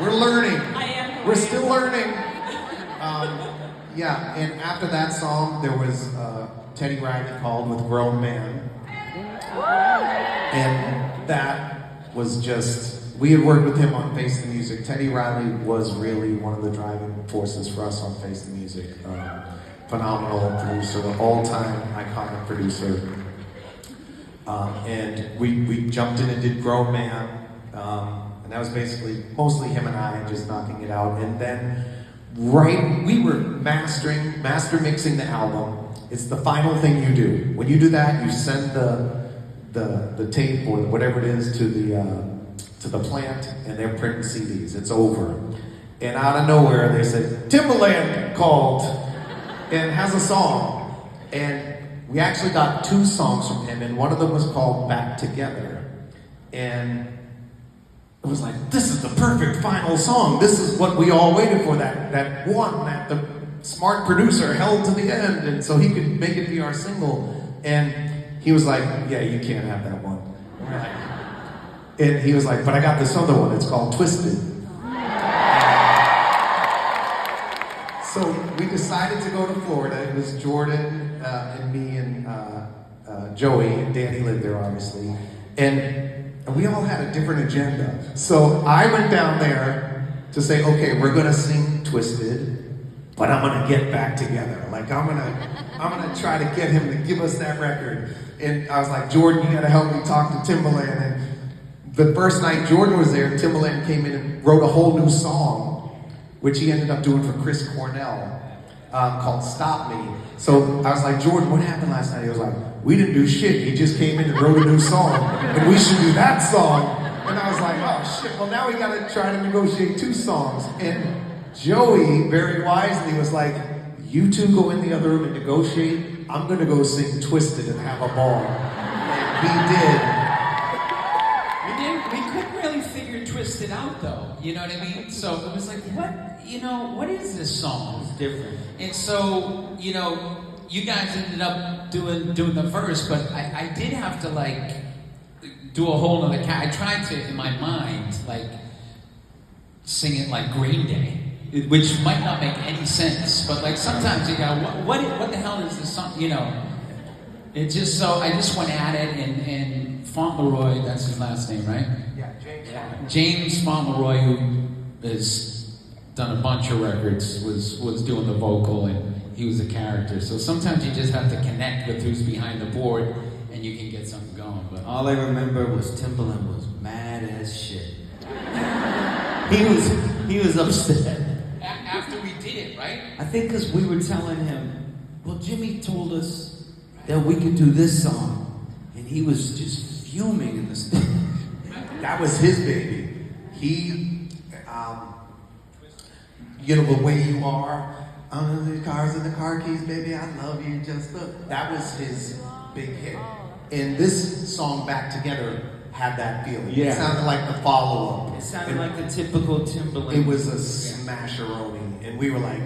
We're learning. I am. We're still learning. Yeah, and after that song, there was Teddy Riley called with Grown Man. And that was just, we had worked with him on Face the Music. Teddy Riley was really one of the driving forces for us on Face the Music. Phenomenal producer, the all-time iconic producer. And we jumped in and did Grown Man. And that was basically mostly him and I just knocking it out. And then we were master mixing the album. It's the final thing you do. When you do that, you send the tape or whatever it is to the plant, and they're printing CDs. It's over. And out of nowhere, they said, Timbaland called and has a song. And we actually got 2 songs from him, and one of them was called Back Together. And it was like, this is the perfect final song. This is what we all waited for, that one that the smart producer held to the end, and so he could make it be our single. And he was like, yeah, you can't have that one. And he was like, but I got this other one, it's called Twisted. So we decided to go to Florida. It was Jordan and me and Joey, and Danny lived there obviously. And we all had a different agenda. So I went down there to say, okay, we're gonna sing Twisted, but I'm gonna get back together. Like I'm gonna try to get him to give us that record. And I was like, Jordan, you gotta help me talk to Timbaland. And the first night Jordan was there, Timbaland came in and wrote a whole new song, which he ended up doing for Chris Cornell, called Stop Me. So I was like, Jordan, what happened last night? He was like, we didn't do shit. He just came in and wrote a new song, and we should do that song. And I was like, oh shit, well now we gotta try to negotiate 2 songs. And Joey, very wisely, was like, you 2 go in the other room and negotiate. I'm gonna go sing Twisted and have a ball. And We couldn't really figure Twisted out though, you know what I mean? So it was like, what is this song? It's different. And so, you guys ended up doing the verse, but I did have to like do a whole nother I tried to, in my mind, like sing it like Green Day, which might not make any sense, but like sometimes you go, what the hell is this song? It just, so I just went at it, and Fauntleroy, that's his last name, right? Yeah, James. Yeah. James Fauntleroy, who has done a bunch of records, was doing the vocal, and he was a character. So sometimes you just have to connect with who's behind the board, and you can get something going. But all I remember was Timbaland was mad as shit. he was upset. After we did it, right? I think because we were telling him, well, Jimmy told us that we could do this song, and he was just fuming in the stage. That was his baby. He, the way you are. The cars and the car keys, baby, I love you, just look. That was his big hit. And this song, Back Together, had that feeling. Yeah. It sounded like the follow-up. It sounded like the typical Timbaland. It was a smasheroni. And we were like,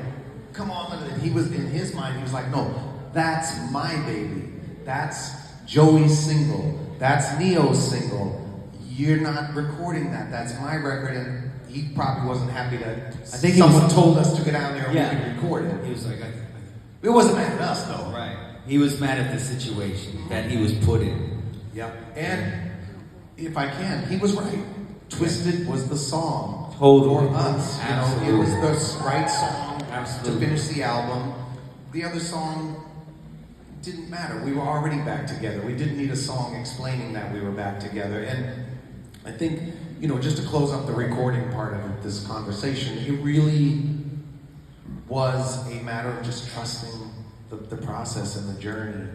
come on. And he was, in his mind, he was like, no, that's my baby. That's Joey's single. That's Neo's single. You're not recording that. That's my record. And he probably wasn't happy that someone told us to go down there and we could record it. He was like, it wasn't mad at us though. Right. He was mad at the situation that he was put in. Yep. And if I can, he was right. Twisted was the song Totally. for us. Absolutely. It was the right song Absolutely. to finish the album. The other song didn't matter. We were already back together. We didn't need a song explaining that we were back together. And I think, just to close up the recording part of this conversation, it really was a matter of just trusting the process and the journey,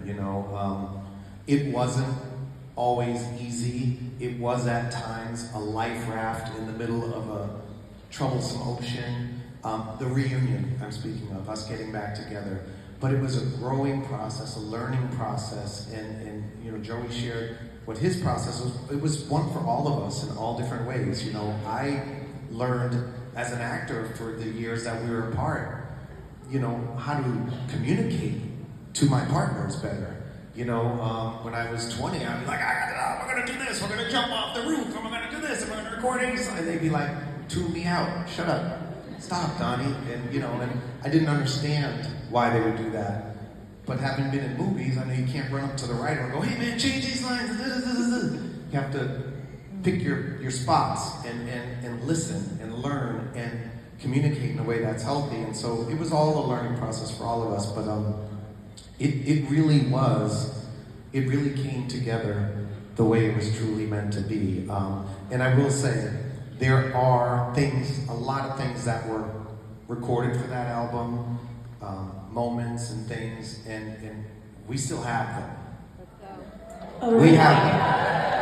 It wasn't always easy. It was at times a life raft in the middle of a troublesome ocean. The reunion I'm speaking of, us getting back together. But it was a growing process, a learning process, and Joey shared what his process was. It was one for all of us in all different ways. I learned as an actor for the years that we were apart, how to communicate to my partners better. When I was 20, I'd be like, we're gonna do this, we're gonna jump off the roof, and we're gonna do this, and we're gonna record it. And they'd be like, tune me out. Shut up. Stop, Donnie. And, you know, and I didn't understand why they would do that. But having been in movies, I know you can't run up to the writer and go, hey man, change these lines. You have to pick your spots and listen and learn and communicate in a way that's healthy. And so it was all a learning process for all of us. But it really came together the way it was truly meant to be. And I will say, there are a lot of things that were recorded for that album, moments and things, and we still have them. We have them.